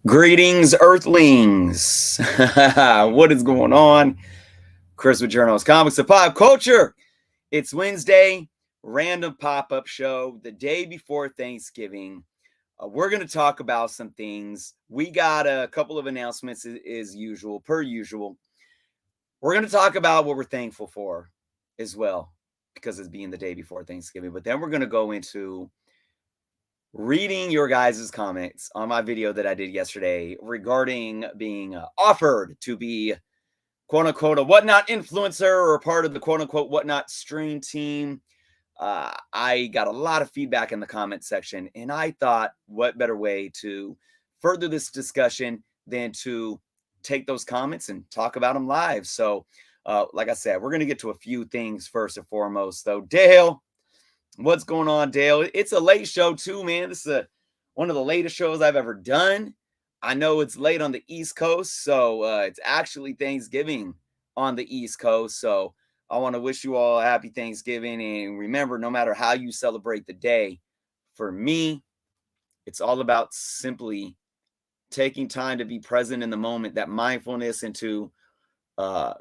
Greetings, Earthlings. What is going on? Chris with Journals, Comics, and Pop Culture. It's Wednesday, random pop up show, the day before Thanksgiving. We're going to talk about some things. We got a couple of announcements as usual, per usual. We're going to talk about what we're thankful for as well, because it's being the day before Thanksgiving. But then we're going to go into reading your guys' comments on my video that I did yesterday regarding being offered to be quote unquote a whatnot influencer or part of the quote unquote whatnot stream team. I got a lot of feedback in the comment section, and I thought, what better way to further this discussion than to take those comments and talk about them live. So, like I said, we're going to get to a few things first and foremost, though. Dale, what's going on, Dale? It's a late show too, man. This is one of the latest shows I've ever done. I know it's late on the East Coast, so it's actually Thanksgiving on the East Coast. So I want to wish you all a happy Thanksgiving. And remember, no matter how you celebrate the day, for me, it's all about simply taking time to be present in the moment, that mindfulness, and to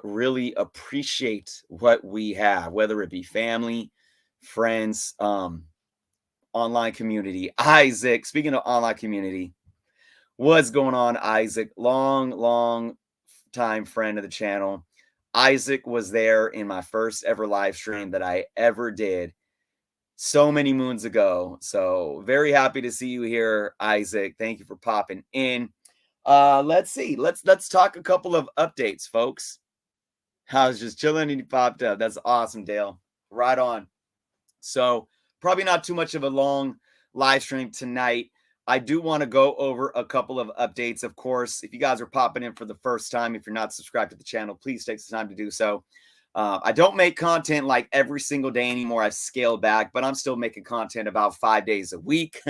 really appreciate what we have, whether it be family, friends, online community. Isaac, speaking of online community, what's going on, Isaac? Long time friend of the channel. Isaac was there in my first ever live stream that I ever did so many moons ago. So very happy to see you here, Isaac. Thank you for popping in. Let's see. Let's talk a couple of updates, folks. I was just chilling and he popped up. That's awesome, Dale. Right on. So probably not too much of a long live stream tonight. I do want to go over a couple of updates. Of course, if you guys are popping in for the first time, if you're not subscribed to the channel, please take some time to do so. I don't make content like every single day anymore. I've scaled back, but I'm still making content about 5 days a week.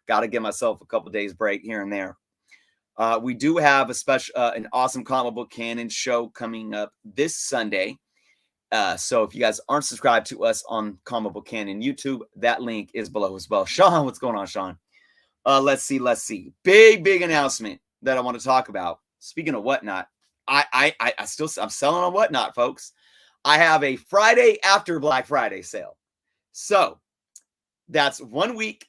Got to give myself a couple days break here and there. We do have a special, an awesome comic book canon show coming up this Sunday. So if you guys aren't subscribed to us on Comic Book Canon YouTube, that link is below as well. Sean, what's going on, Sean? Let's see. Big announcement that I want to talk about. Speaking of whatnot, I'm selling on whatnot, folks. I have a Friday after Black Friday sale. So that's 1 week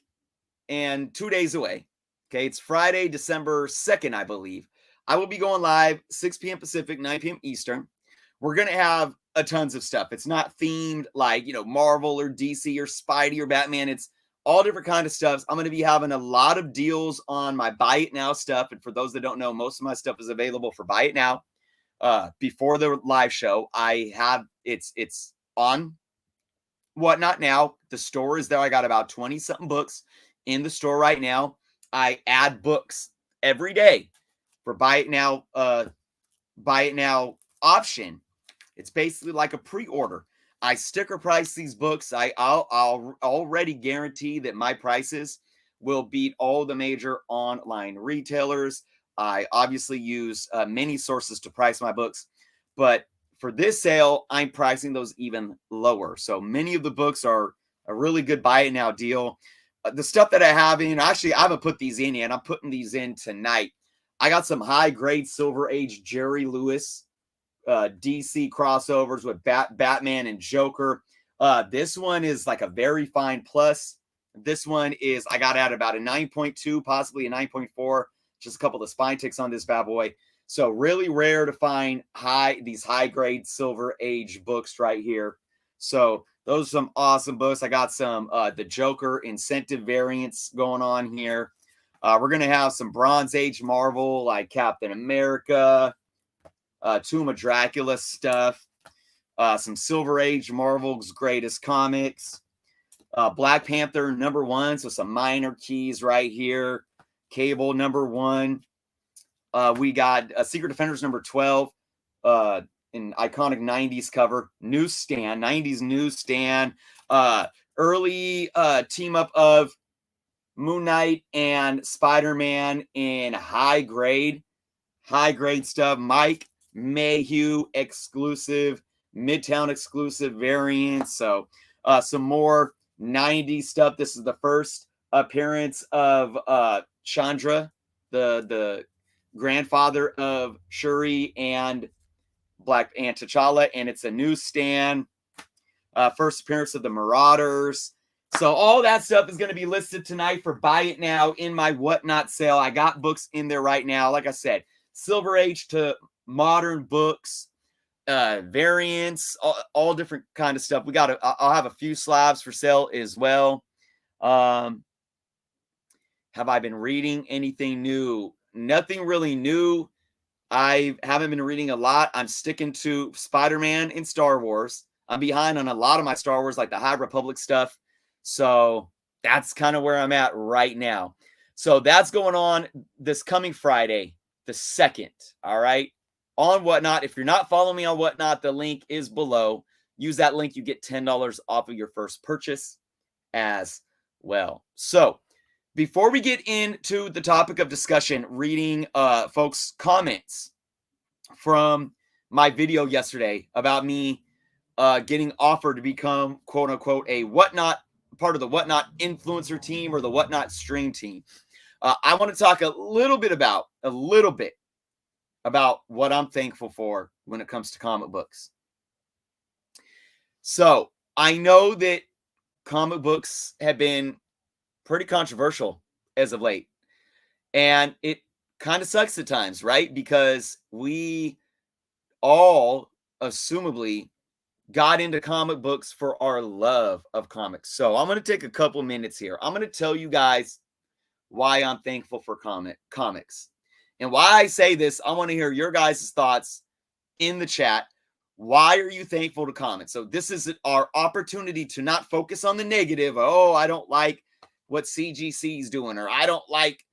and 2 days away. Okay, it's Friday, December 2nd, I believe. I will be going live 6 p.m. Pacific, 9 p.m. Eastern. We're going to have a tons of stuff. It's not themed like, Marvel or DC or Spidey or Batman. It's all different kind of stuff. I'm going to be having a lot of deals on my Buy It Now stuff. And for those that don't know, most of my stuff is available for Buy It Now. Before the live show, I have it's on Whatnot now. The store is there. I got about 20 something books in the store right now. I add books every day for Buy It Now option. It's basically like a pre-order. I sticker price these books. I'll already guarantee that my prices will beat all the major online retailers. I obviously use many sources to price my books, but for this sale, I'm pricing those even lower. So many of the books are a really good Buy It Now deal. The stuff that I have in, actually, I haven't put these in yet. I'm putting these in tonight. I got some high-grade Silver Age Jerry Lewis DC crossovers with Batman and Joker. This one is like a very fine plus. This one is, I got at about a 9.2, possibly a 9.4. Just a couple of spine ticks on this bad boy. So really rare to find these high-grade Silver Age books right here. So those are some awesome books. I got some the Joker incentive variants going on here. We're going to have some Bronze Age Marvel like Captain America, Tomb of Dracula stuff, some Silver Age Marvel's Greatest Comics, Black Panther #1, so some minor keys right here, Cable #1. We got Secret Defenders #12, an iconic 90s cover, newsstand, 90s newsstand, early team up of Moon Knight and Spider-Man in high grade stuff. Mike Mayhew exclusive, Midtown exclusive variants. So some more 90s stuff. This is the first appearance of Chandra, the grandfather of Shuri and Black and T'Challa, and it's a newsstand. First appearance of the Marauders. So all that stuff is going to be listed tonight for buy it now in my Whatnot sale. I got books in there right now. Like I said, Silver Age to modern books, variants, all different kind of stuff. I'll have a few slabs for sale as well. Have I been reading anything new? Nothing really new. I haven't been reading a lot. I'm sticking to Spider-Man and Star Wars. I'm behind on a lot of my Star Wars, like the High Republic stuff. So that's kind of where I'm at right now. So that's going on this coming Friday, the 2nd. All right. On Whatnot. If you're not following me on Whatnot, the link is below. Use that link. You get $10 off of your first purchase as well. So before we get into the topic of discussion, reading folks' comments from my video yesterday about me getting offered to become, quote unquote, a Whatnot, part of the Whatnot influencer team or the Whatnot stream team. I want to talk a little bit about what I'm thankful for when it comes to comic books. So I know that comic books have been pretty controversial as of late, and it kind of sucks at times, right? Because we all assumably got into comic books for our love of comics. So I'm going to take a couple minutes here. I'm going to tell you guys why I'm thankful for comics. And why I say this, I want to hear your guys' thoughts in the chat. Why are you thankful to comics? So this is our opportunity to not focus on the negative. Oh, I don't like what CGC is doing, or I don't like,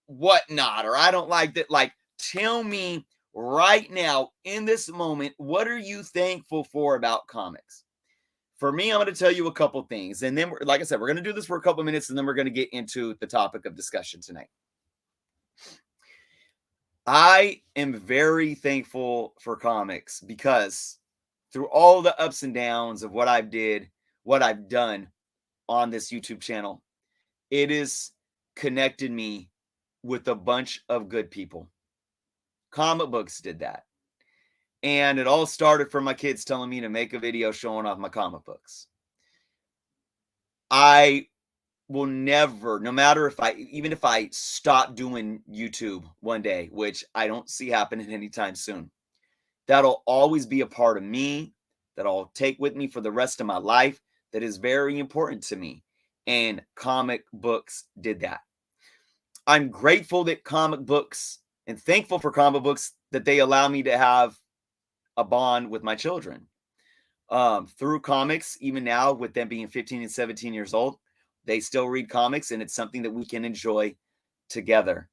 Whatnot, or I don't like that. Like, tell me right now in this moment, what are you thankful for about comics? For me, I'm going to tell you a couple things. And then, like I said, we're going to do this for a couple minutes, and then we're going to get into the topic of discussion tonight. I am very thankful for comics because through all the ups and downs of what I've done on this YouTube channel, it has connected me with a bunch of good people. Comic books did that. And it all started from my kids telling me to make a video showing off my comic books. I will never, no matter even if I stop doing YouTube one day, which I don't see happening anytime soon, that'll always be a part of me that I'll take with me for the rest of my life. That is very important to me. And comic books did that. I'm grateful that comic books and thankful for comic books that they allow me to have a bond with my children. Through comics, even now with them being 15 and 17 years old, they still read comics, and it's something that we can enjoy together.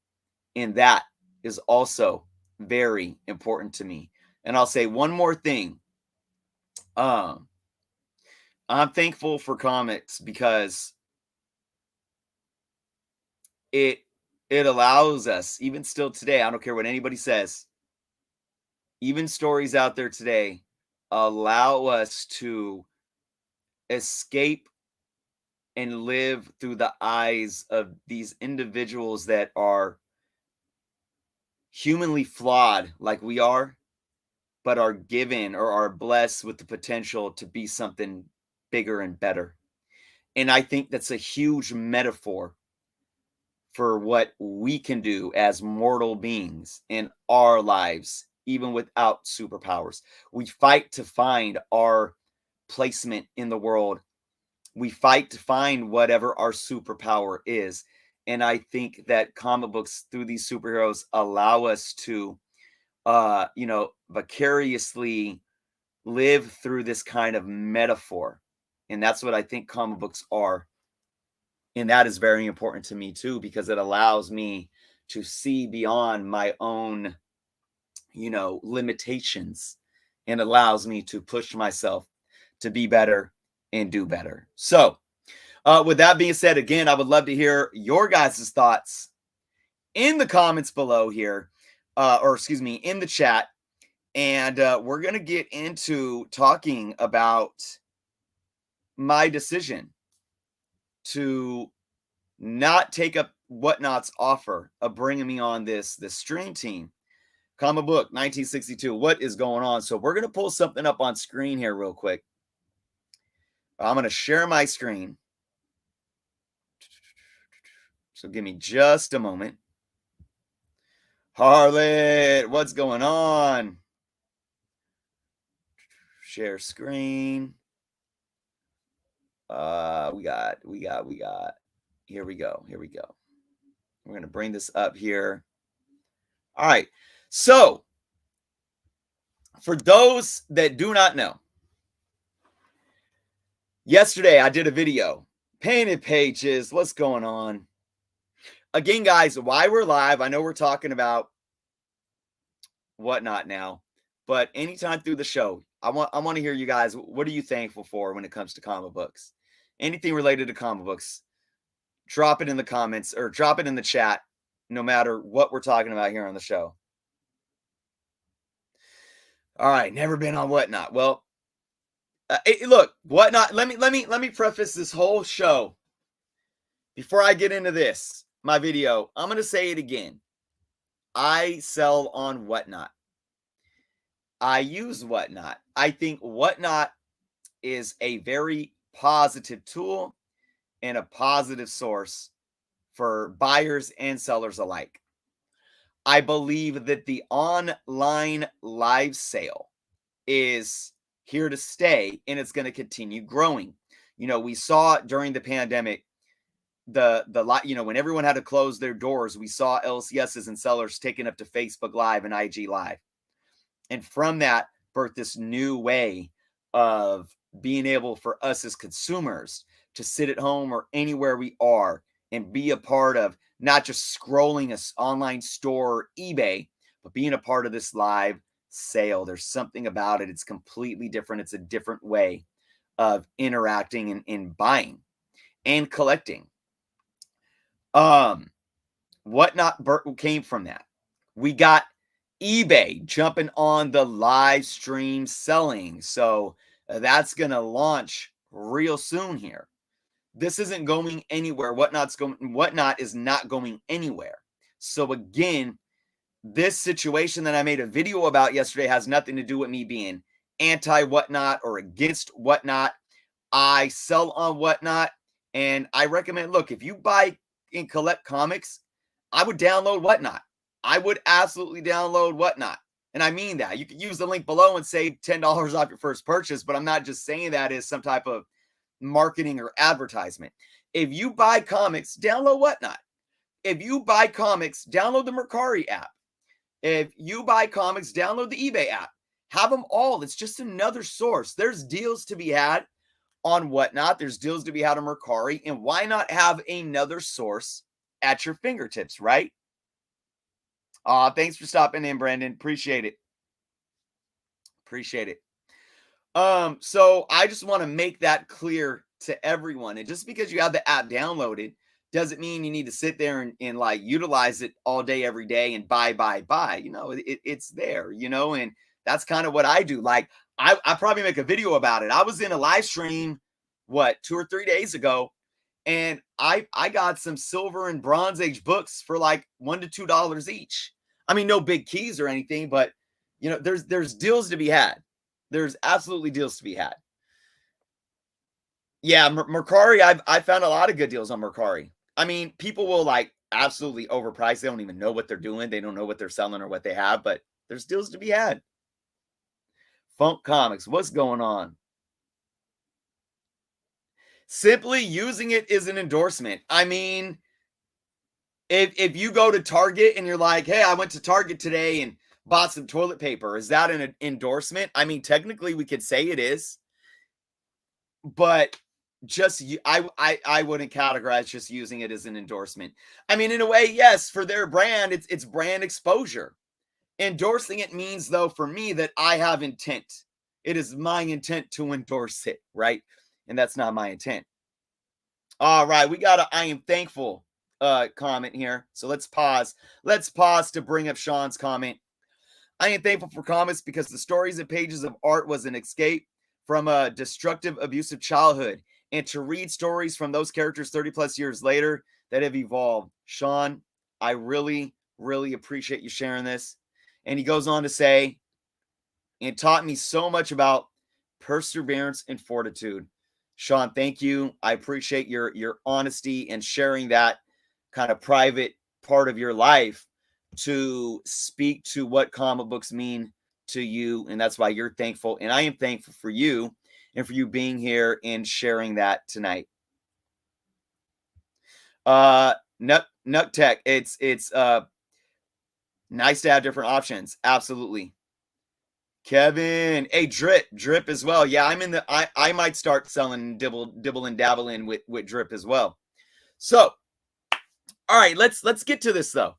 And that is also very important to me. And I'll say one more thing. I'm thankful for comics because it allows us, even still today, I don't care what anybody says, even stories out there today allow us to escape and live through the eyes of these individuals that are humanly flawed like we are, but are given or are blessed with the potential to be something bigger and better. And I think that's a huge metaphor for what we can do as mortal beings in our lives, even without superpowers. We fight to find our placement in the world. We fight to find whatever our superpower is. And I think that comic books through these superheroes allow us to, vicariously live through this kind of metaphor. And that's what I think comic books are. And that is very important to me too, because it allows me to see beyond my own, limitations, and allows me to push myself to be better and do better. So with that being said, again, I would love to hear your guys' thoughts in the comments below here, in the chat. And we're going to get into talking about my decision to not take up Whatnot's offer of bringing me on this stream team. Comic book 1962. What is going on? So we're going to pull something up on screen here real quick. I'm going to share my screen. So give me just a moment. Harlot, what's going on? Share screen. We got. Here we go. We're going to bring this up here. All right. So, for those that do not know, yesterday I did a video. Painted Pages, what's going on? Again, guys, why we're live, I know we're talking about Whatnot now, but anytime through the show, I want to hear you guys. What are you thankful for when it comes to comic books? Anything related to comic books, drop it in the comments or drop it in the chat, no matter what we're talking about here on the show. All right, never been on Whatnot. Well, look, Whatnot. Let me preface this whole show before I get into this. My video. I'm gonna say it again. I sell on Whatnot. I use Whatnot. I think Whatnot is a very positive tool and a positive source for buyers and sellers alike. I believe that the online live sale is here to stay and it's going to continue growing. You know, we saw during the pandemic, when everyone had to close their doors, we saw LCSs and sellers taking up to Facebook Live and IG Live. And from that birthed this new way of being able for us as consumers to sit at home or anywhere we are and be a part of not just scrolling an online store or eBay, but being a part of this live sale. There's something about it. It's completely different. It's a different way of interacting and buying and collecting. Whatnot came from that. We got eBay jumping on the live stream selling. So that's going to launch real soon here. This isn't going anywhere. Whatnot is not going anywhere. So again, this situation that I made a video about yesterday has nothing to do with me being anti-Whatnot or against Whatnot. I sell on Whatnot, and I recommend, look, if you buy and collect comics, I would download Whatnot. I would absolutely download Whatnot. And I mean that. You can use the link below and save $10 off your first purchase, but I'm not just saying that as some type of marketing or advertisement. If you buy comics, download Whatnot. If you buy comics, download the Mercari app. If you buy comics, download the eBay app. Have them all. It's just another source. There's deals to be had on Whatnot. There's deals to be had on Mercari. And why not have another source at your fingertips, right? Thanks for stopping in, Brandon. Appreciate it. So I just want to make that clear to everyone. And just because you have the app downloaded doesn't mean you need to sit there and like utilize it all day, every day and buy. You know, it's there, you know, and that's kind of what I do. Like I probably make a video about it. I was in a live stream, 2 or 3 days ago, and I got some silver and bronze age books for like $1 to $2 each. I mean, no big keys or anything, but you know, there's deals to be had. There's absolutely deals to be had. Yeah, Mercari, I found a lot of good deals on Mercari. I mean, people will like absolutely overprice. They don't even know what they're doing. They don't know what they're selling or what they have, but there's deals to be had. Funk Comics, what's going on? Simply using it is an endorsement. I mean, if you go to Target and you're like, hey, I went to Target today and bought some toilet paper, is that an endorsement? I mean, technically we could say it is, but just I wouldn't categorize just using it as an endorsement. I mean, in a way, yes, for their brand, it's brand exposure. Endorsing it means, though, for me, that I have intent. It is my intent to endorse it, right? And that's not my intent. All right, we got a I am thankful comment here. So let's pause. Let's pause to bring up Sean's comment. I am thankful for comics because the stories and pages of art was an escape from a destructive, abusive childhood. And to read stories from those characters 30 plus years later, that have evolved. Sean, I really, really appreciate you sharing this. And he goes on to say, it taught me so much about perseverance and fortitude. Sean, thank you. I appreciate your honesty and sharing that kind of private part of your life to speak to what comic books mean to you. And that's why you're thankful. And I am thankful for you and for you being here and sharing that tonight. Nut Tech, it's nice to have different options. Absolutely. Kevin, hey, drip as well. Yeah, I'm in the. I might start selling dibble and dabble in with drip as well. So, all right, let's get to this though.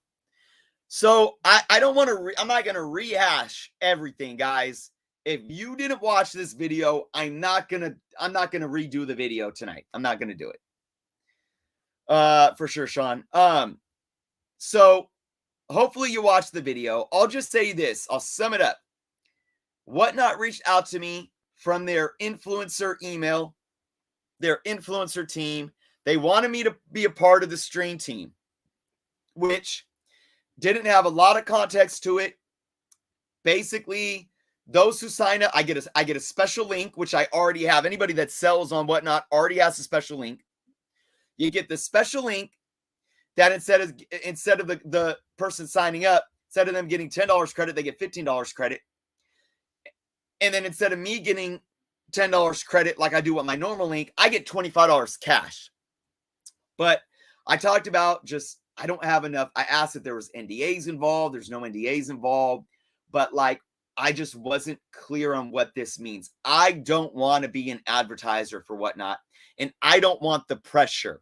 So I don't want to. I'm not going to rehash everything, guys. If you didn't watch this video, I'm not gonna redo the video tonight. I'm not gonna do it. For sure, Sean. So hopefully you watched the video. I'll just say this. I'll sum it up. Whatnot reached out to me from their influencer email, their influencer team. They wanted me to be a part of the stream team, which didn't have a lot of context to it. Basically, those who sign up, I get a special link, which I already have. Anybody that sells on Whatnot already has a special link. You get the special link that instead of the person signing up, instead of them getting $10 credit, they get $15 credit. And then instead of me getting $10 credit like I do with my normal link, I get $25 cash. But I talked about just, I don't have enough. I asked if there was NDAs involved. There's no NDAs involved. But like, I just wasn't clear on what this means. I don't want to be an advertiser for Whatnot. And I don't want the pressure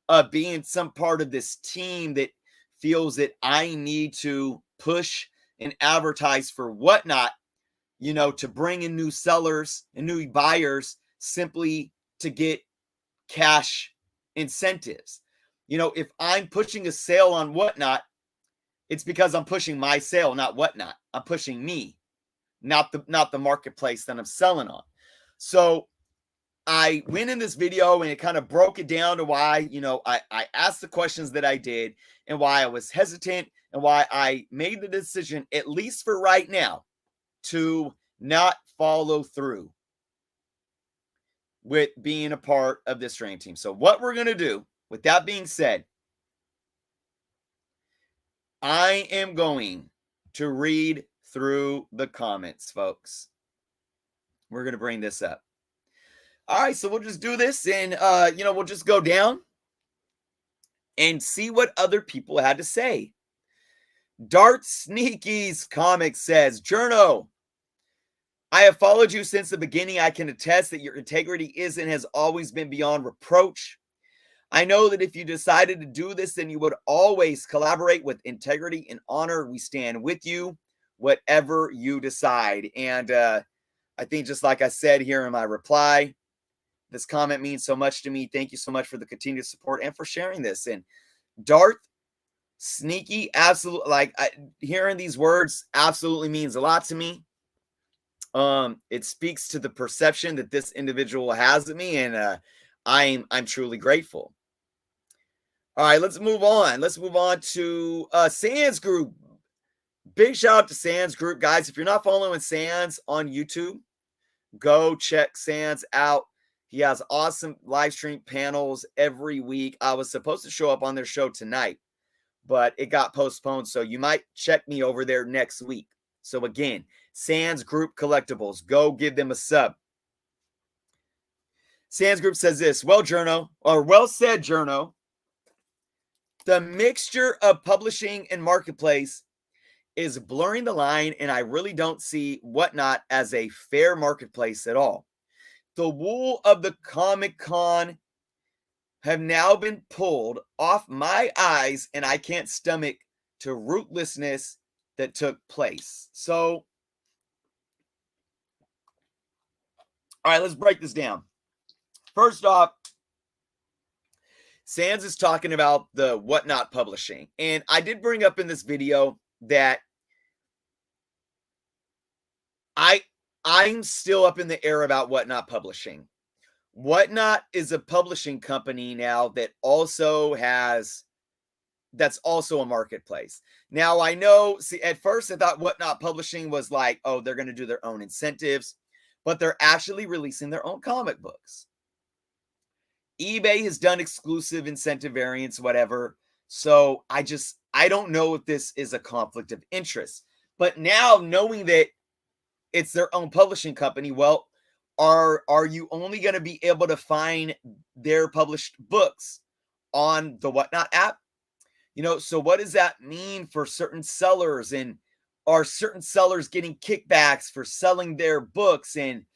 of being some part of this team that feels that I need to push and advertise for Whatnot, you know, to bring in new sellers and new buyers simply to get cash incentives. You know, if I'm pushing a sale on Whatnot, it's because I'm pushing my sale, not Whatnot. I'm pushing me, not the marketplace that I'm selling on. So I went in this video and it kind of broke it down to why, you know, I asked the questions that I did and why I was hesitant and why I made the decision, at least for right now, to not follow through with being a part of this stream team. So what we're going to do, with that being said, I am going to read through the comments, folks. We're going to bring this up. All right, so we'll just do this and, you know, we'll just go down and see what other people had to say. Dart Sneaky's comic says, Journo, I have followed you since the beginning. I can attest that your integrity is and has always been beyond reproach. I know that if you decided to do this, then you would always collaborate with integrity and honor. We stand with you, whatever you decide. And I think just like I said here in my reply, this comment means so much to me. Thank you so much for the continued support and for sharing this. And Darth Sneaky, absolutely, like hearing these words absolutely means a lot to me. It speaks to the perception that this individual has of me, and I'm truly grateful. All right, let's move on. Let's move on to Sans Group. Big shout out to Sans Group, guys. If you're not following Sans on YouTube, go check Sans out. He has awesome live stream panels every week. I was supposed to show up on their show tonight, but it got postponed. So you might check me over there next week. So again, Sans Group Collectibles. Go give them a sub. Sans Group says this. Well said, Journo. The mixture of publishing and marketplace is blurring the line, and I really don't see Whatnot as a fair marketplace at all. The wool of the Comic-Con have now been pulled off my eyes, and I can't stomach the rootlessness that took place. So, all right, let's break this down. First off, Sans is talking about the Whatnot publishing. And I did bring up in this video that I'm still up in the air about Whatnot publishing. Whatnot is a publishing company now that also has that's also a marketplace. Now I know, see, at first I thought Whatnot Publishing was like, oh, they're going to do their own incentives, but they're actually releasing their own comic books. eBay has done exclusive incentive variants, whatever. So I don't know if this is a conflict of interest. But now knowing that it's their own publishing company, well, are you only going to be able to find their published books on the Whatnot app? So what does that mean for certain sellers? And are certain sellers getting kickbacks for selling their books? And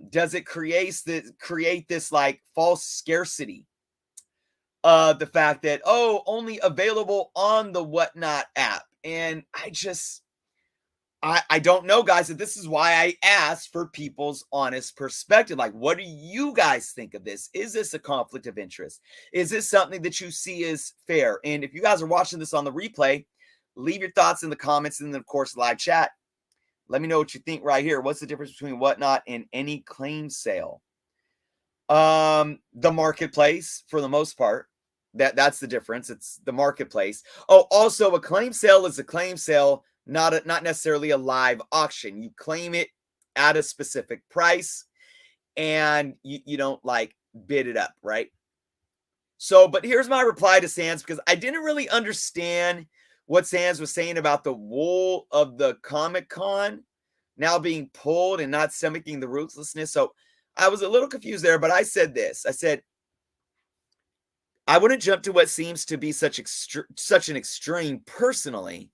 does it create this like false scarcity? The fact that, oh, only available on the Whatnot app. And I don't know, guys. And this is why I asked for people's honest perspective. Like, what do you guys think of this? Is this a conflict of interest? Is this something that you see as fair? And if you guys are watching this on the replay, leave your thoughts in the comments and then, of course, live chat. Let me know what you think right here. What's the difference between Whatnot and any claim sale? The marketplace, for the most part. That's the difference. It's the marketplace. Oh, also, a claim sale is a claim sale, not necessarily a live auction. You claim it at a specific price and you don't like bid it up, right? So, but here's my reply to Sans, because I didn't really understand what Sans was saying about the wool of the Comic-Con now being pulled and not stomaching the ruthlessness. So I was a little confused there, but I said this. I said, I wouldn't jump to what seems to be such an extreme personally.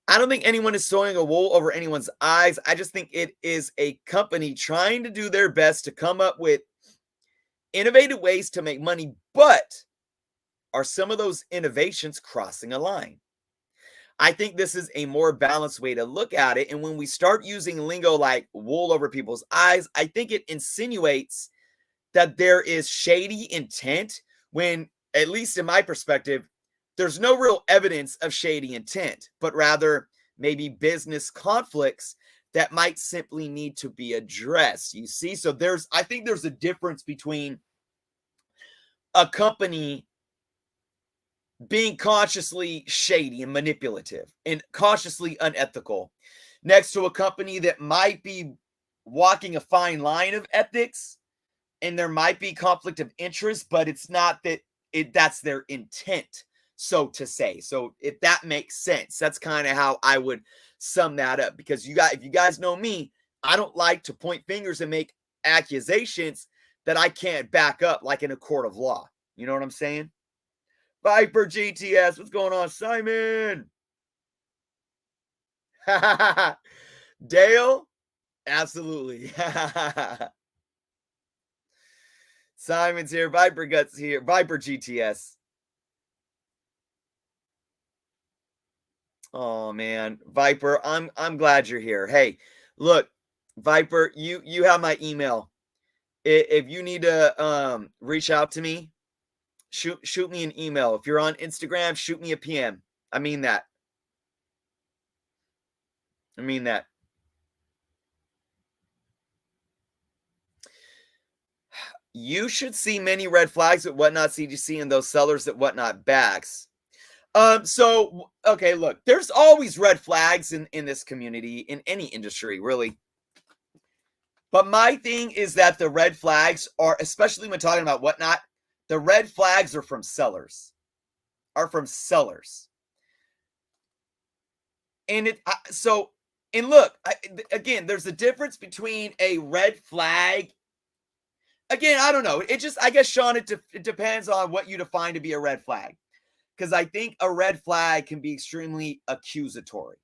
I don't think anyone is throwing a wool over anyone's eyes. I just think it is a company trying to do their best to come up with innovative ways to make money, but are some of those innovations crossing a line? I think this is a more balanced way to look at it. And when we start using lingo like wool over people's eyes, I think it insinuates that there is shady intent when, at least in my perspective, there's no real evidence of shady intent, but rather maybe business conflicts that might simply need to be addressed. You see? So I think there's a difference between a company being consciously shady and manipulative and cautiously unethical next to a company that might be walking a fine line of ethics, and there might be conflict of interest, but it's not that that's their intent, so to say. So if that makes sense, that's kind of how I would sum that up, because if you guys know me, I don't like to point fingers and make accusations that I can't back up like in a court of law. You know what I'm saying? Viper GTS, what's going on, Simon? Dale? Absolutely. Simon's here. Viper Guts here. Viper GTS. Oh man, Viper, I'm glad you're here. Hey, look, Viper, you have my email. If you need to reach out to me, shoot me an email. If you're on Instagram, shoot me a PM. I mean that. You should see many red flags at Whatnot CGC and those sellers that Whatnot backs. So, okay, look, there's always red flags in this community, in any industry, really. But my thing is that the red flags are, especially when talking about Whatnot, the red flags are from sellers. And look, again, there's a difference between a red flag. Again, I don't know. I guess, Sean, it depends on what you define to be a red flag. Because I think a red flag can be extremely accusatory.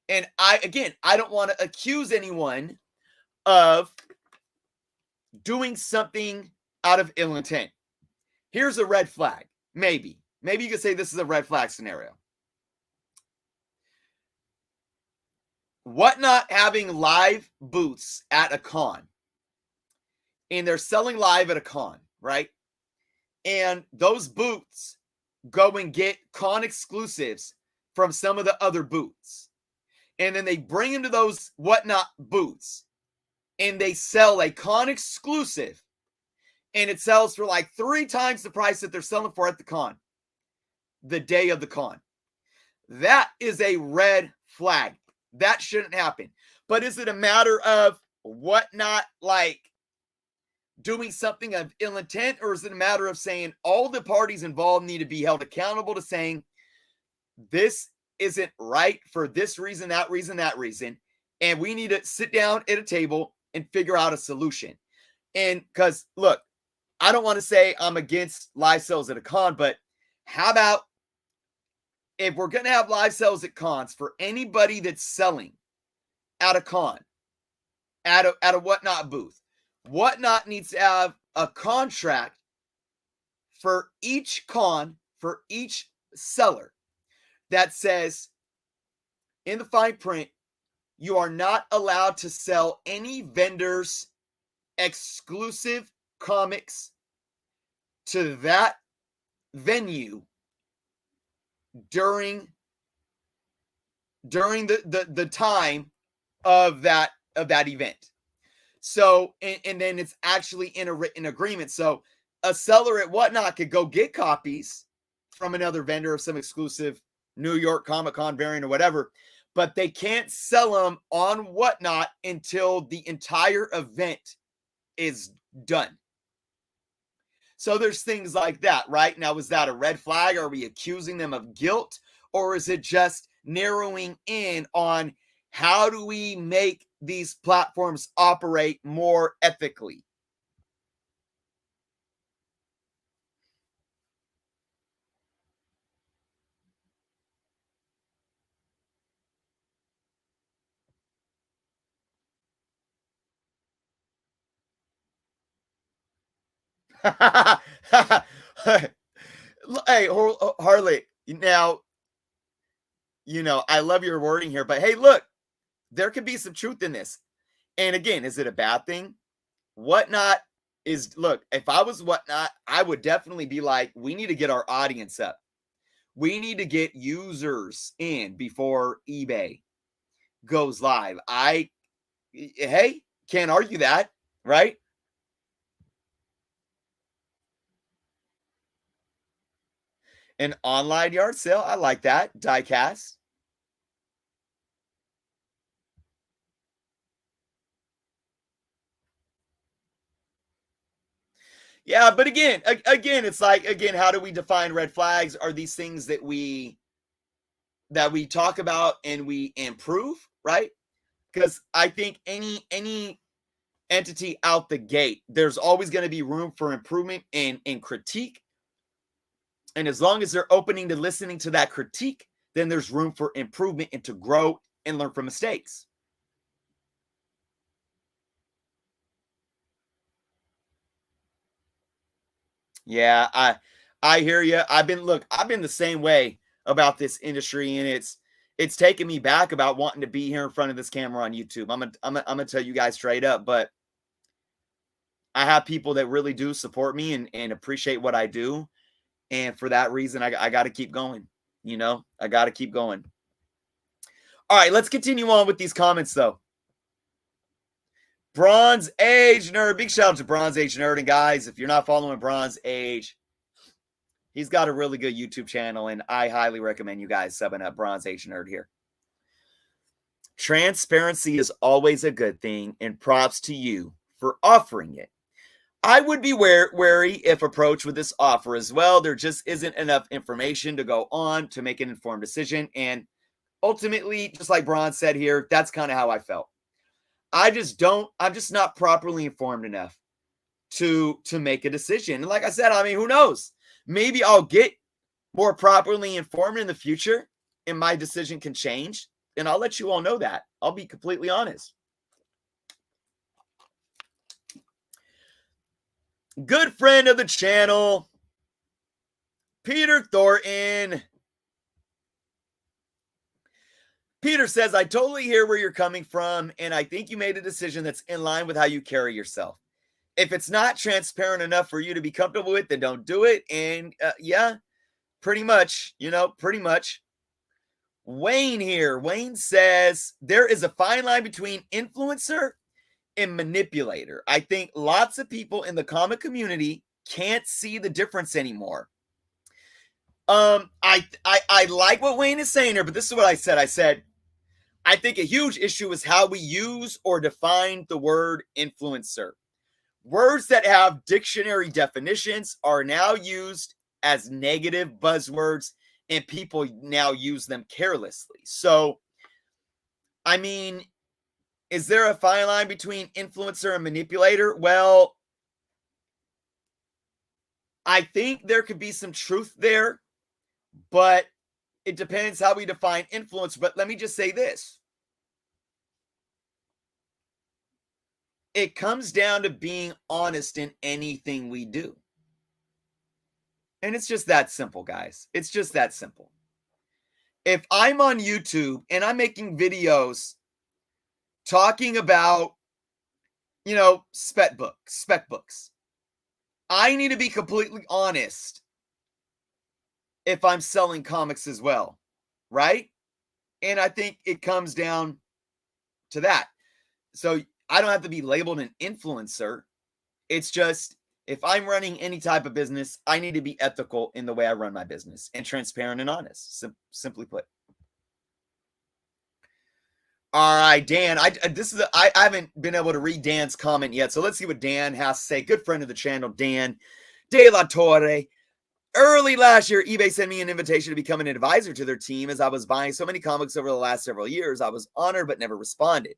And I don't want to accuse anyone of doing something out of ill intent. Here's a red flag. Maybe you could say this is a red flag scenario. Whatnot having live booths at a con. And they're selling live at a con, right? And those booths go and get con exclusives from some of the other booths. And then they bring them to those Whatnot booths. and they sell a con exclusive and it sells for like 3 times the price that they're selling for at the con, the day of the con. That is a red flag. That shouldn't happen. But is it a matter of Whatnot like doing something of ill intent, or is it a matter of saying all the parties involved need to be held accountable to saying this isn't right for this reason, that reason, that reason, and we need to sit down at a table and figure out a solution? And because look, I don't want to say I'm against live sales at a con, but how about if we're going to have live sales at cons for anybody that's selling at a con, at a Whatnot booth, Whatnot needs to have a contract for each con, for each seller, that says in the fine print, you are not allowed to sell any vendor's exclusive comics to that venue during the time of that event. So and then it's actually in a written agreement. So a seller at Whatnot could go get copies from another vendor of some exclusive New York Comic Con variant or whatever, but they can't sell them on Whatnot until the entire event is done. So there's things like that, right? Now, is that a red flag? Are we accusing them of guilt? Or is it just narrowing in on how do we make these platforms operate more ethically? Hey, Harley, now, I love your wording here, but hey, look, there could be some truth in this. And again, is it a bad thing? Whatnot look, if I was Whatnot, I would definitely be like, we need to get our audience up. We need to get users in before eBay goes live. Hey, can't argue that, right? An online yard sale. I like that. Diecast. Yeah, but again, it's like, how do we define red flags? Are these things that we talk about and we improve, right? Because I think any entity out the gate, there's always going to be room for improvement and critique. And as long as they're opening to listening to that critique, then there's room for improvement and to grow and learn from mistakes. Yeah, I hear you. I've been the same way about this industry, and it's taken me back about wanting to be here in front of this camera on YouTube. I'm gonna tell you guys straight up, but I have people that really do support me and appreciate what I do, and for that reason, I got to keep going. I got to keep going. All right, let's continue on with these comments though. Bronze Age Nerd. Big shout out to Bronze Age Nerd. And guys, if you're not following Bronze Age, he's got a really good YouTube channel, and I highly recommend you guys subbing up Bronze Age Nerd here. Transparency is always a good thing, and props to you for offering it. I would be wary if approached with this offer as well. There just isn't enough information to go on to make an informed decision. And ultimately, just like Bronze said here, that's kind of how I felt. I'm just not properly informed enough to make a decision. And like I said, I mean, who knows? Maybe I'll get more properly informed in the future and my decision can change. And I'll let you all know that. I'll be completely honest. Good friend of the channel, Peter Thornton. Peter says, I totally hear where you're coming from, and I think you made a decision that's in line with how you carry yourself. If it's not transparent enough for you to be comfortable with, then don't do it. And yeah, pretty much, pretty much. Wayne here. Wayne says, there is a fine line between influencer and manipulator. I think lots of people in the comic community can't see the difference anymore. I like what Wayne is saying here, but this is what I said. I said, I think a huge issue is how we use or define the word influencer. Words that have dictionary definitions are now used as negative buzzwords, and people now use them carelessly. So, I mean, is there a fine line between influencer and manipulator? Well, I think there could be some truth there, but it depends how we define influence. But let me just say this. It comes down to being honest in anything we do. And it's just that simple, guys. It's just that simple. If I'm on YouTube and I'm making videos talking about, spec books, I need to be completely honest if I'm selling comics as well, right? And I think it comes down to that. So I don't have to be labeled an influencer. It's just, if I'm running any type of business, I need to be ethical in the way I run my business and transparent and honest, simply put. All right, Dan. I haven't been able to read Dan's comment yet, so let's see what Dan has to say. Good friend of the channel, Dan De La Torre. Early last year, eBay sent me an invitation to become an advisor to their team as I was buying so many comics over the last several years. I was honored but never responded.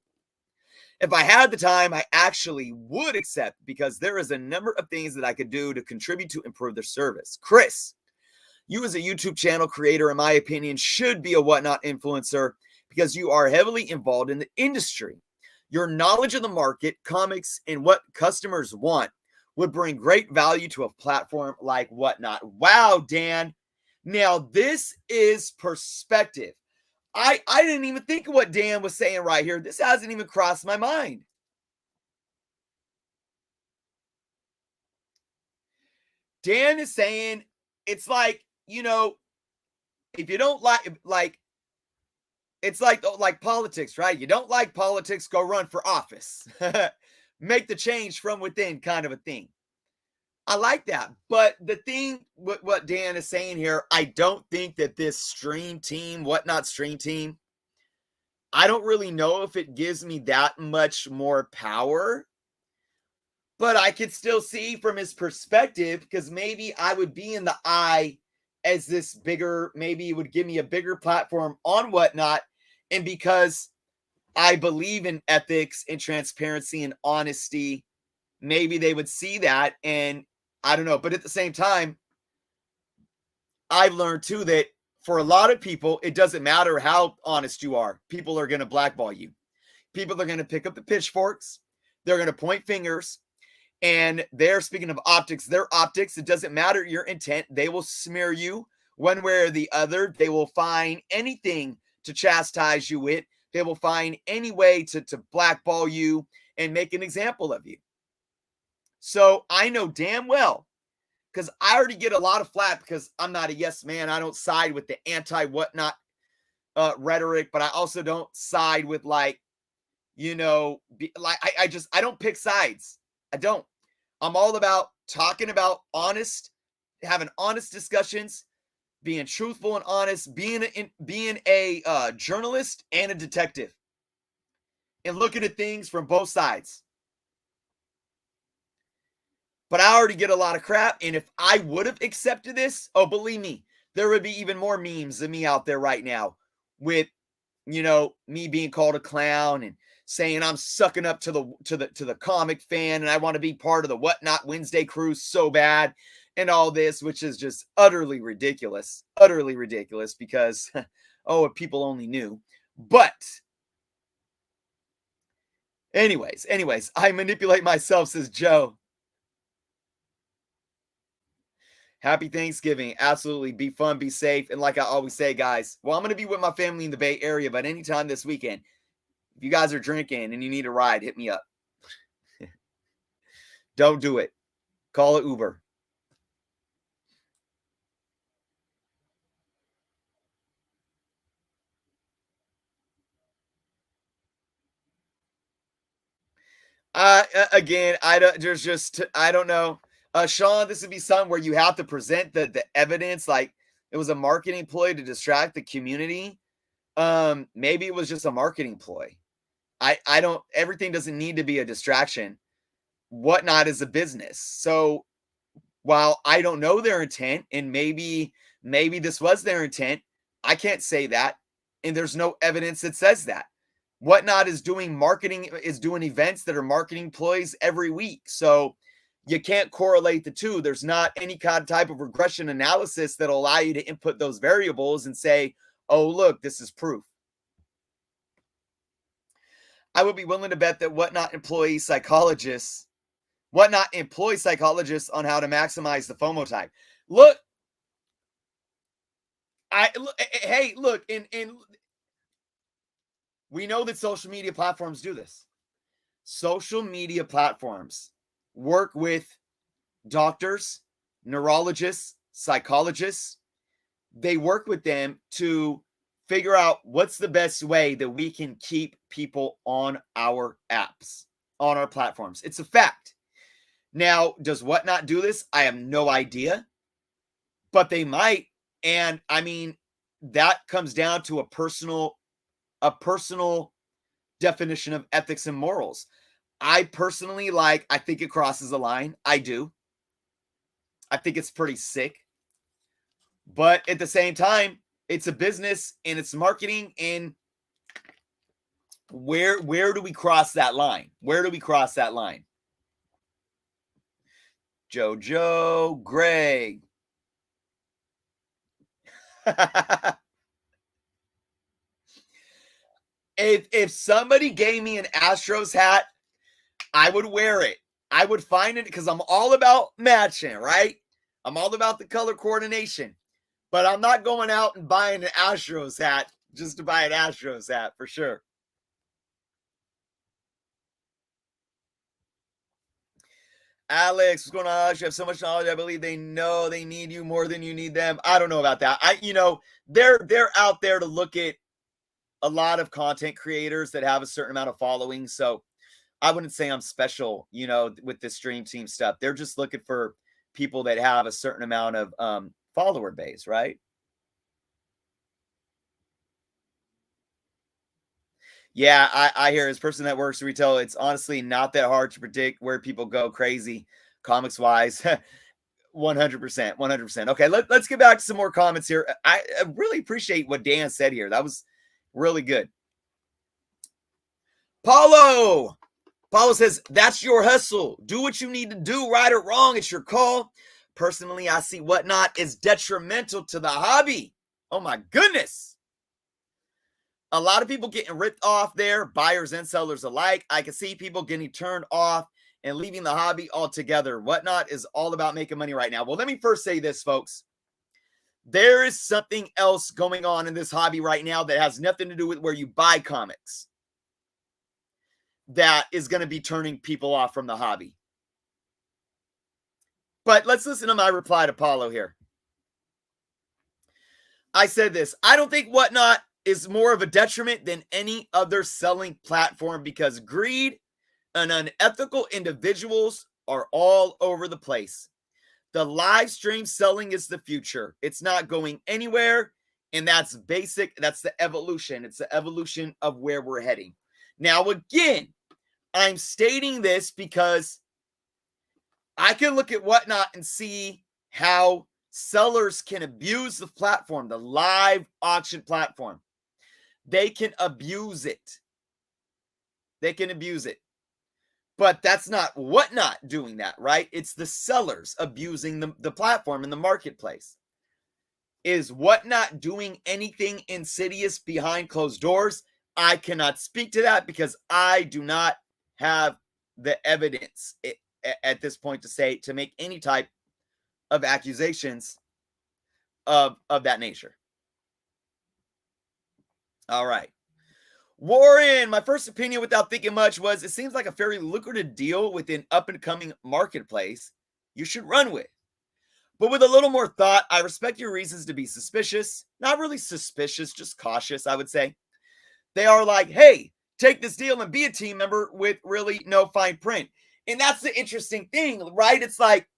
If I had the time, I actually would accept because there is a number of things that I could do to contribute to improve their service. Chris, you as a YouTube channel creator, in my opinion, should be a Whatnot influencer because you are heavily involved in the industry. Your knowledge of the market, comics, and what customers want would bring great value to a platform like Whatnot. Wow, Dan. Now, this is perspective. I didn't even think of what Dan was saying right here. This hasn't even crossed my mind. Dan is saying it's like, if you don't like it's like politics, right? You don't like politics, go run for office. Make the change from within, kind of a thing. I like that. But the thing, what Dan is saying here, I don't think that this stream team, Whatnot stream team, I don't really know if it gives me that much more power. But I could still see from his perspective, because maybe I would be in the eye as this bigger, maybe it would give me a bigger platform on Whatnot. And because I believe in ethics and transparency and honesty, maybe they would see that. And I don't know. But at the same time, I've learned too that for a lot of people, it doesn't matter how honest you are. People are going to blackball you. People are going to pick up the pitchforks. They're going to point fingers. And they're, speaking of optics, their optics, it doesn't matter your intent. They will smear you one way or the other. They will find anything to chastise you with. They will find any way to blackball you and make an example of you. So I know damn well, because I already get a lot of flack because I'm not a yes man. I don't side with the anti-Whatnot rhetoric, but I also don't side with I don't pick sides. I don't. I'm all about talking about having honest discussions, being truthful and honest, being a journalist and a detective, and looking at things from both sides. But I already get a lot of crap, and if I would have accepted this, oh, believe me, there would be even more memes of me out there right now with, me being called a clown and saying I'm sucking up to the comic fan and I want to be part of the Whatnot Wednesday crew so bad and all this, which is just utterly ridiculous because, oh, if people only knew. But anyways, I manipulate myself, says Joe. Happy Thanksgiving. Absolutely. Be fun, be safe. And like I always say, guys, well, I'm going to be with my family in the Bay Area, but anytime this weekend, if you guys are drinking and you need a ride, hit me up. Don't do it. Call it Uber. Again, I don't know. Sean, this would be something where you have to present the evidence, like it was a marketing ploy to distract the community. Maybe it was just a marketing ploy. I don't. Everything doesn't need to be a distraction. Whatnot is a business. So while I don't know their intent, and maybe this was their intent, I can't say that, and there's no evidence that says that. Whatnot is doing marketing, is doing events that are marketing ploys every week. So you can't correlate the two. There's not any kind of type of regression analysis that'll allow you to input those variables and say, oh, look, this is proof. I would be willing to bet that Whatnot employs psychologists on how to maximize the FOMO type. Look, hey, look, and we know that social media platforms do this. Social media platforms work with doctors, neurologists, psychologists. They work with them to figure out what's the best way that we can keep people on our apps, on our platforms. It's a fact. Now, does Whatnot do this? I have no idea, but they might. And I mean, that comes down to a personal definition of ethics and morals. I personally I think it crosses the line. I do. I think it's pretty sick. But at the same time, it's a business and it's marketing, and where do we cross that line? Where do we cross that line? Jojo, Greg. If somebody gave me an Astros hat, I would wear it. I would find it because I'm all about matching, right? I'm all about the color coordination. But I'm not going out and buying an Astros hat just to buy an Astros hat, for sure. Alex, what's going on? You have so much knowledge. I believe they know they need you more than you need them. I don't know about that. They're out there to look at a lot of content creators that have a certain amount of following. So I wouldn't say I'm special, with this stream team stuff. They're just looking for people that have a certain amount of follower base, right? Yeah, I hear as a person that works retail, it's honestly not that hard to predict where people go crazy comics wise. 100%, 100%. Okay, let's get back to some more comments here. I really appreciate what Dan said here. That was really good. Paulo says, that's your hustle. Do what you need to do, right or wrong. It's your call. Personally, I see Whatnot is detrimental to the hobby. Oh my goodness. A lot of people getting ripped off there, buyers and sellers alike. I can see people getting turned off and leaving the hobby altogether. Whatnot is all about making money right now. Well, let me first say this, folks. There is something else going on in this hobby right now that has nothing to do with where you buy comics that is going to be turning people off from the hobby. But let's listen to my reply to Paulo here. I said this. I don't think Whatnot is more of a detriment than any other selling platform because greed and unethical individuals are all over the place. The live stream selling is the future. It's not going anywhere. And that's basic. That's the evolution. It's the evolution of where we're heading. Now, again, I'm stating this because I can look at Whatnot and see how sellers can abuse the platform, the live auction platform. They can abuse it. They can abuse it. But that's not Whatnot doing that, right? It's the sellers abusing the platform in the marketplace. Is Whatnot doing anything insidious behind closed doors? I cannot speak to that because I do not have the evidence at this point to make any type of accusations of that nature. All right. Warren, my first opinion without thinking much was it seems like a fairly lucrative deal with an up-and-coming marketplace you should run with. But with a little more thought, I respect your reasons to be suspicious. Not really suspicious, just cautious, I would say. They are like, hey, take this deal and be a team member with really no fine print. And that's the interesting thing, right? It's like,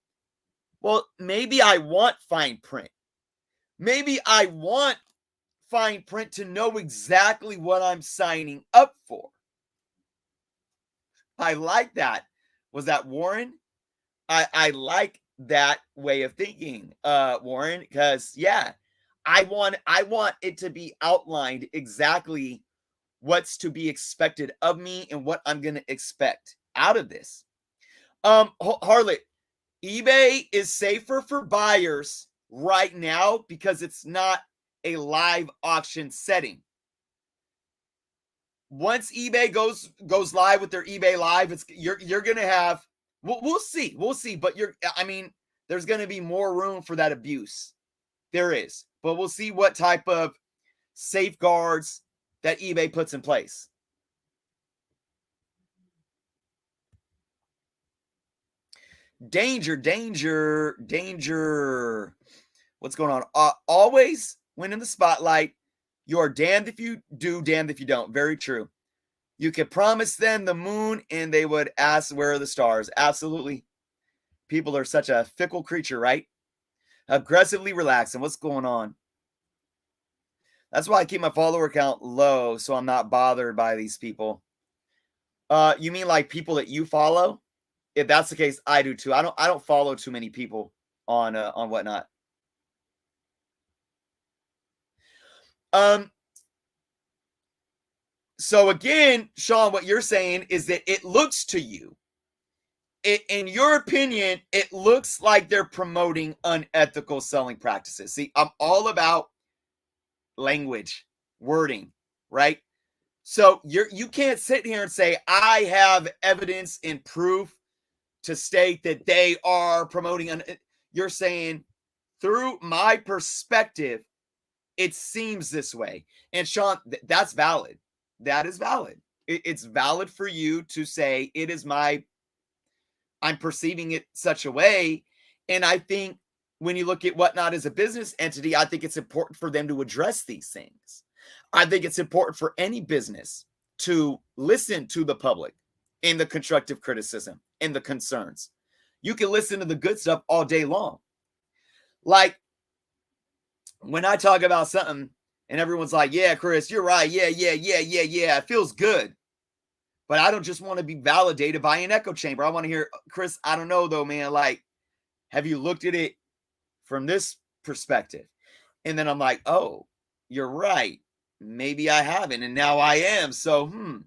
well, maybe I want fine print. Maybe I want fine print to know exactly what I'm signing up for. I like that. Was that Warren? I like that way of thinking, Warren, because yeah, I want it to be outlined exactly what's to be expected of me and what I'm going to expect out of this. Harlot, eBay is safer for buyers right now because it's not a live auction setting. Once eBay goes live with their eBay Live, you're going to have we'll see, but there's going to be more room for that abuse. There is, but we'll see what type of safeguards that eBay puts in place. Danger. What's going on? Always when in the spotlight, you are damned if you do, damned if you don't. Very true. You could promise them the moon and they would ask, where are the stars? Absolutely. People are such a fickle creature, right? Aggressively relaxing. What's going on? That's why I keep my follower count low, so I'm not bothered by these people. You mean like people that you follow? If that's the case, I do too. I don't follow too many people on whatnot. So again, Sean, what you're saying is that it looks to you, in your opinion, it looks like they're promoting unethical selling practices. See, I'm all about language, wording, right? So you can't sit here and say, I have evidence and proof to state that they are promoting. You're saying, through my perspective, it seems this way. And Sean, that's valid. That is valid. It's valid for you to say I'm perceiving it such a way. And I think when you look at Whatnot as a business entity, I think it's important for them to address these things. I think it's important for any business to listen to the public in the constructive criticism and the concerns. You can listen to the good stuff all day long. Like when I talk about something and everyone's like, yeah, Chris, you're right. Yeah. It feels good. But I don't just want to be validated by an echo chamber. I want to hear, Chris, I don't know though, man. Like, have you looked at it from this perspective? And then I'm like, oh, you're right. Maybe I haven't. And now I am. So,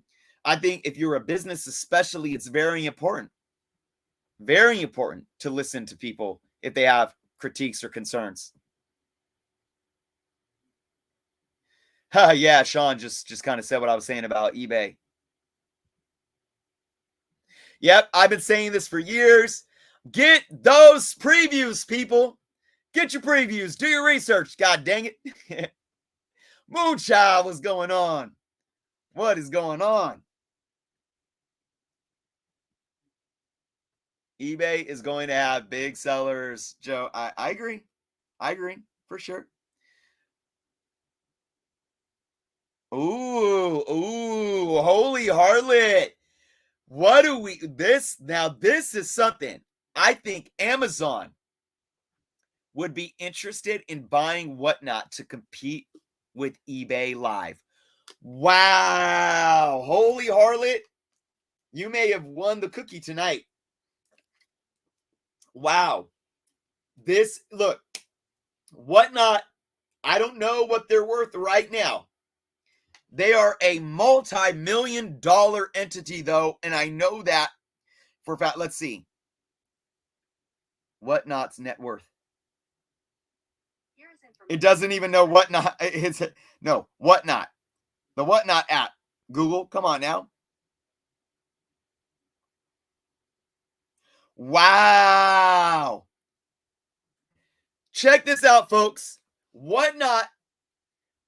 I think if you're a business, especially, it's very important to listen to people if they have critiques or concerns. Yeah, Sean just kind of said what I was saying about eBay. Yep, I've been saying this for years. Get those previews, people. Get your previews. Do your research. God dang it. Moonchild, what's going on? What is going on? eBay is going to have big sellers, Joe. I agree. I agree for sure. Ooh, holy harlot. What do we this is something I think Amazon would be interested in buying Whatnot to compete with eBay Live. Wow, holy harlot. You may have won the cookie tonight. Wow. Look, Whatnot, I don't know what they're worth right now. They are a multi-million-dollar entity, though, and I know that for a fact. Let's see. Whatnot's net worth. It doesn't even know Whatnot. No, Whatnot. The Whatnot app. Google, come on now. Wow. Check this out, folks. Whatnot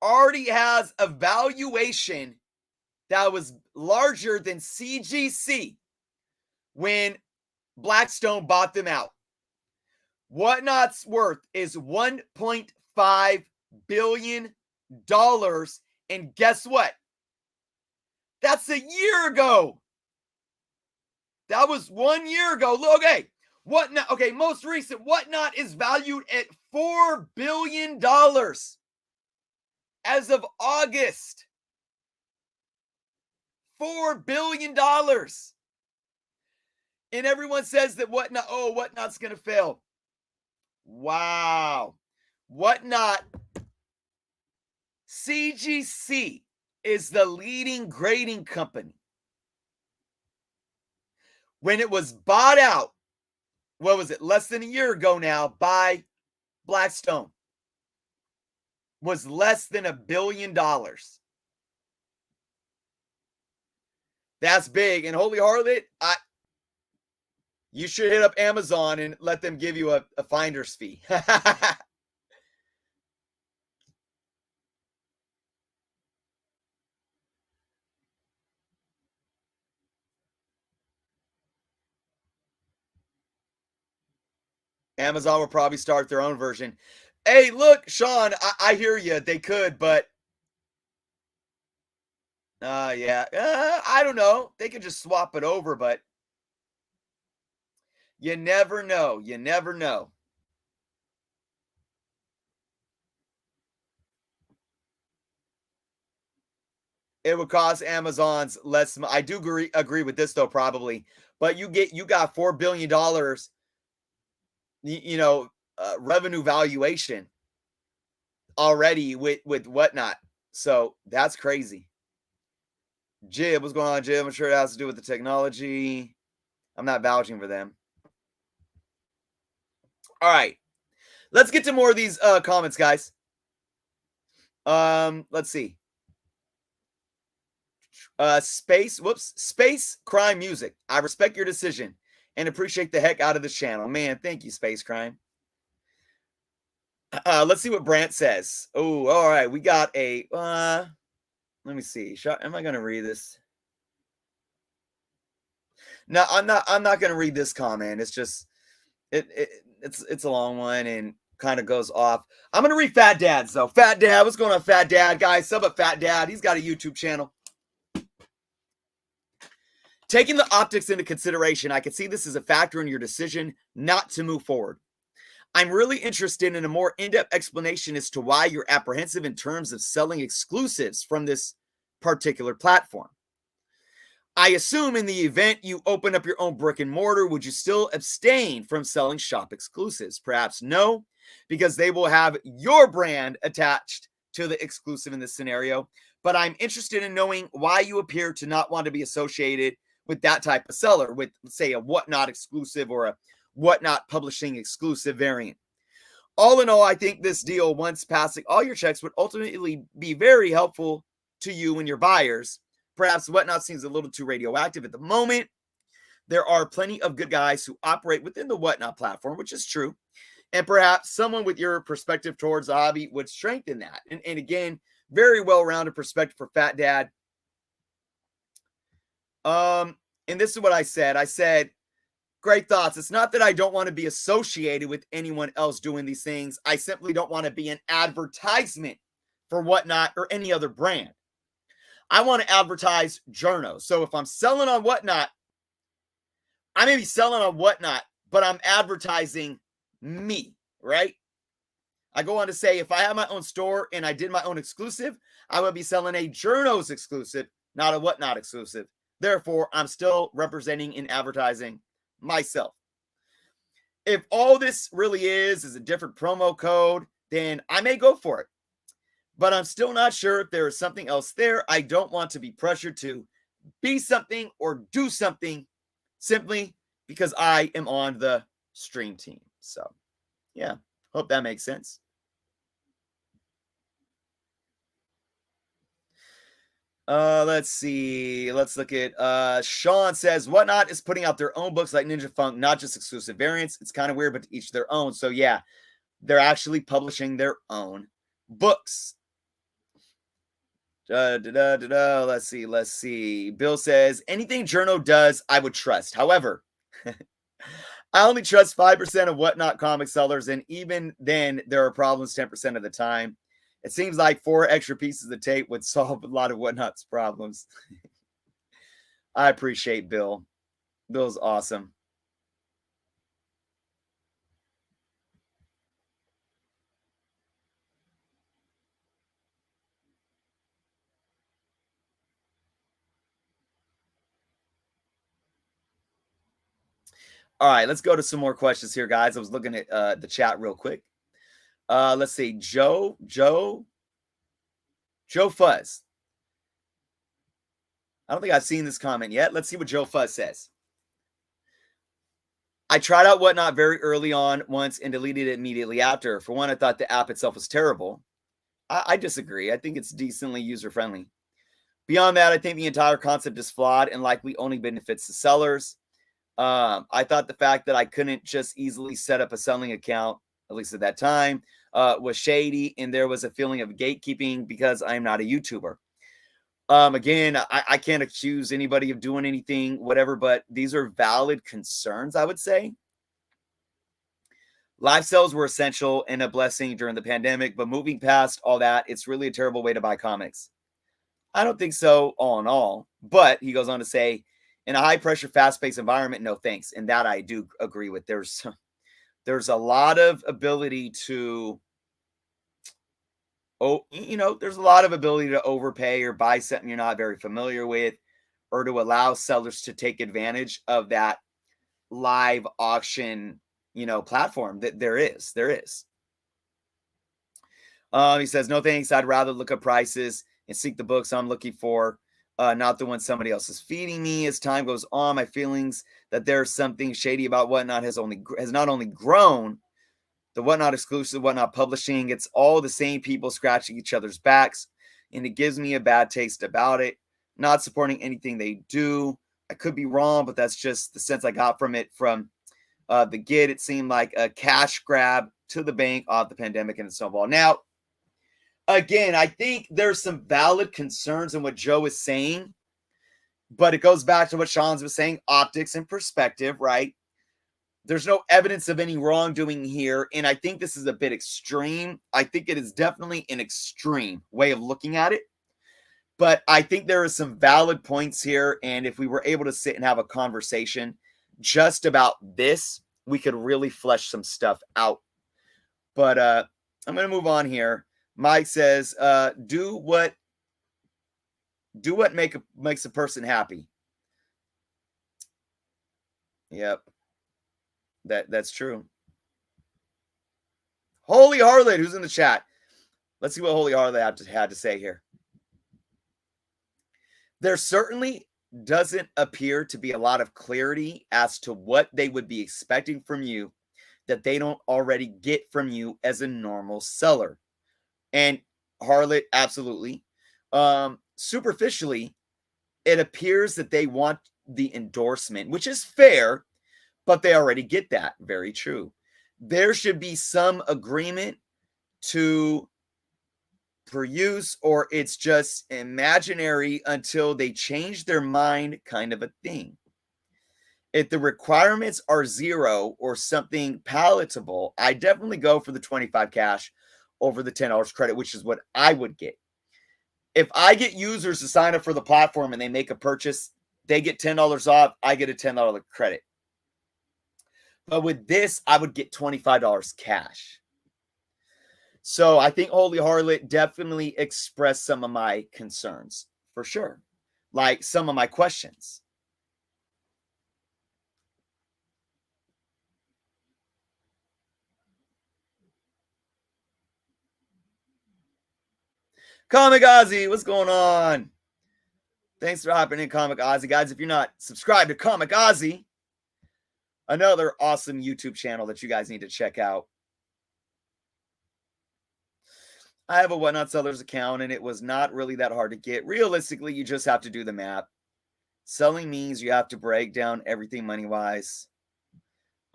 already has a valuation that was larger than CGC when Blackstone bought them out. Whatnot's worth is $1.5 billion. And guess what? That's a year ago. That was 1 year ago. Look, okay, Whatnot. Okay, most recent Whatnot is valued at $4 billion as of August. $4 billion. And everyone says that Whatnot's going to fail. Wow. Whatnot. CGC is the leading grading company. When it was bought out, what was it, less than a year ago now, by Blackstone, was less than $1 billion. That's big. And Holy Harlot, you should hit up Amazon and let them give you a finder's fee. Amazon will probably start their own version. Hey, look, Sean, I hear you. They could, but yeah, I don't know. They could just swap it over, but you never know. You never know. It would cost Amazon's less. I do agree with this though, probably, but you got $4 billion, revenue valuation already with Whatnot. So that's crazy. Jib, what's going on, Jib? I'm sure it has to do with the technology. I'm not vouching for them. All right, let's get to more of these comments, guys. Let's see. Space Crime Music. I respect your decision and appreciate the heck out of this channel. Man, thank you, Space Crime. Let's see what Brant says. Oh, all right. We got a let me see. Am I gonna read this? No, I'm not gonna read this comment. It's just it's a long one and kind of goes off. I'm gonna read Fat Dad's though. Fat Dad, what's going on, Fat Dad? Guys, sub up Fat Dad. He's got a YouTube channel. Taking the optics into consideration, I can see this as a factor in your decision not to move forward. I'm really interested in a more in-depth explanation as to why you're apprehensive in terms of selling exclusives from this particular platform. I assume in the event you open up your own brick and mortar, would you still abstain from selling shop exclusives? Perhaps no, because they will have your brand attached to the exclusive in this scenario. But I'm interested in knowing why you appear to not want to be associated with that type of seller, with, say, a Whatnot exclusive or a Whatnot publishing exclusive variant. All in all, I think this deal, once passing all your checks, would ultimately be very helpful to you and your buyers. Perhaps Whatnot seems a little too radioactive at the moment. There are plenty of good guys who operate within the Whatnot platform, which is true. And perhaps someone with your perspective towards the hobby would strengthen that. And again, very well-rounded perspective for Fat Dad. And this is what I said. I said, great thoughts. It's not that I don't want to be associated with anyone else doing these things. I simply don't want to be an advertisement for Whatnot or any other brand. I want to advertise journos. So if I'm selling on Whatnot, I may be selling on Whatnot, but I'm advertising me, right? I go on to say, if I have my own store and I did my own exclusive, I would be selling a journos exclusive, not a Whatnot exclusive. Therefore, I'm still representing and advertising myself. If all this really is a different promo code, then I may go for it. But I'm still not sure if there is something else there. I don't want to be pressured to be something or do something simply because I am on the stream team. So, yeah, hope that makes sense. Let's see. Let's look at Sean says Whatnot is putting out their own books like Ninja Funk, not just exclusive variants. It's kind of weird, but to each their own. So yeah, they're actually publishing their own books. Let's see. Bill says anything Journo does, I would trust. However, I only trust 5% of Whatnot comic sellers, and even then, there are problems 10% of the time. It seems like 4 extra pieces of tape would solve a lot of Whatnot's problems. I appreciate Bill. Bill's awesome. All right, let's go to some more questions here, guys. I was looking at the chat real quick. Let's see. Joe Fuzz. I don't think I've seen this comment yet. Let's see what Joe Fuzz says. I tried out Whatnot very early on once and deleted it immediately after. For one, I thought the app itself was terrible. I disagree. I think it's decently user-friendly. Beyond that, I think the entire concept is flawed and likely only benefits the sellers. I thought the fact that I couldn't just easily set up a selling account, at least at that time, was shady, and there was a feeling of gatekeeping because I'm not a YouTuber. Again, I can't accuse anybody of doing anything, whatever, but these are valid concerns, I would say. Live sales were essential and a blessing during the pandemic, but moving past all that, it's really a terrible way to buy comics. I don't think so, all in all. But he goes on to say, in a high-pressure, fast-paced environment, no thanks. And that I do agree with. There's a lot of ability to, there's a lot of ability to overpay or buy something you're not very familiar with, or to allow sellers to take advantage of that live auction, platform that there is. He says, no thanks. I'd rather look at prices and seek the books I'm looking for, not the one somebody else is feeding me. As time goes on, my feelings that there's something shady about Whatnot has not only grown. The Whatnot exclusive, Whatnot publishing, it's all the same people scratching each other's backs, and it gives me a bad taste about it. Not supporting anything they do. I could be wrong, but that's just the sense I got from it. From the Git, it seemed like a cash grab to the bank off the pandemic and its snowball. Now, again, I think there's some valid concerns in what Joe is saying, but it goes back to what Sean's was saying, optics and perspective, right? There's no evidence of any wrongdoing here, and I think this is a bit extreme. I think it is definitely an extreme way of looking at it, but I think there are some valid points here, and if we were able to sit and have a conversation just about this, we could really flesh some stuff out. But I'm going to move on here. Mike says, do what makes a person happy. Yep. That's true. Holy Harlot, who's in the chat? Let's see what Holy Harlot had to say here. There certainly doesn't appear to be a lot of clarity as to what they would be expecting from you that they don't already get from you as a normal seller. And Harlot, absolutely. Superficially, it appears that they want the endorsement, which is fair, but they already get that. Very true. There should be some agreement per use, or it's just imaginary until they change their mind, kind of a thing. If the requirements are zero or something palatable, I definitely go for the 25 cash over the $10 credit, which is what I would get. If I get users to sign up for the platform and they make a purchase, they get $10 off, I get a $10 credit. But with this, I would get $25 cash. So I think Holy Harlot definitely expressed some of my concerns, for sure. Like some of my questions. Comic Ozzy, what's going on? Thanks for hopping in, Comic Ozzy. Guys, if you're not subscribed to Comic Ozzy, another awesome YouTube channel that you guys need to check out. I have a Whatnot Sellers account, and it was not really that hard to get. Realistically, you just have to do the math. Selling means you have to break down everything money-wise.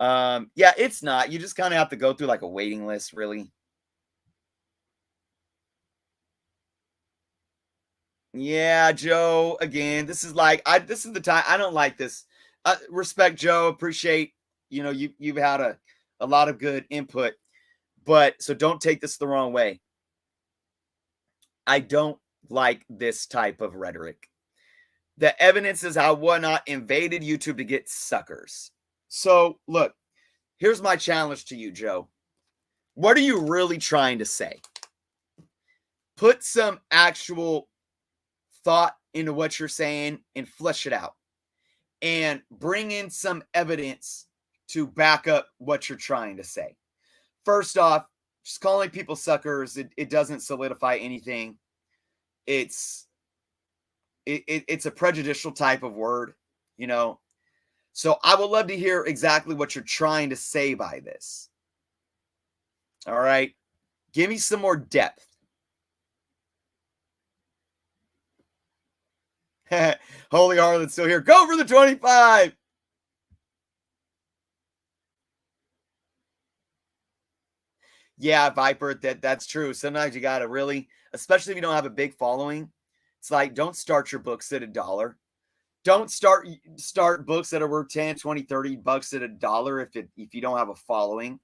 Yeah, it's not. You just kind of have to go through like a waiting list, really. Yeah, Joe, again, this is the time. I don't like this. Respect, Joe. Appreciate, you've had a lot of good input, but so don't take this the wrong way. I don't like this type of rhetoric. The evidence is how Whatnot invaded YouTube to get suckers. So, look, here's my challenge to you, Joe. What are you really trying to say? Put some actual thought into what you're saying and flesh it out. And bring in some evidence to back up what you're trying to say. First off, just calling people suckers, it doesn't solidify anything. It's a prejudicial type of word, you know. So I would love to hear exactly what you're trying to say by this. All right. Give me some more depth. Holy Harlan's still here. Go for the 25. Yeah, Viper, that's true. Sometimes you got to really, especially if you don't have a big following, it's like, don't start your books at $1. Don't start books that are worth 10, 20, $30 at $1 if you don't have a following.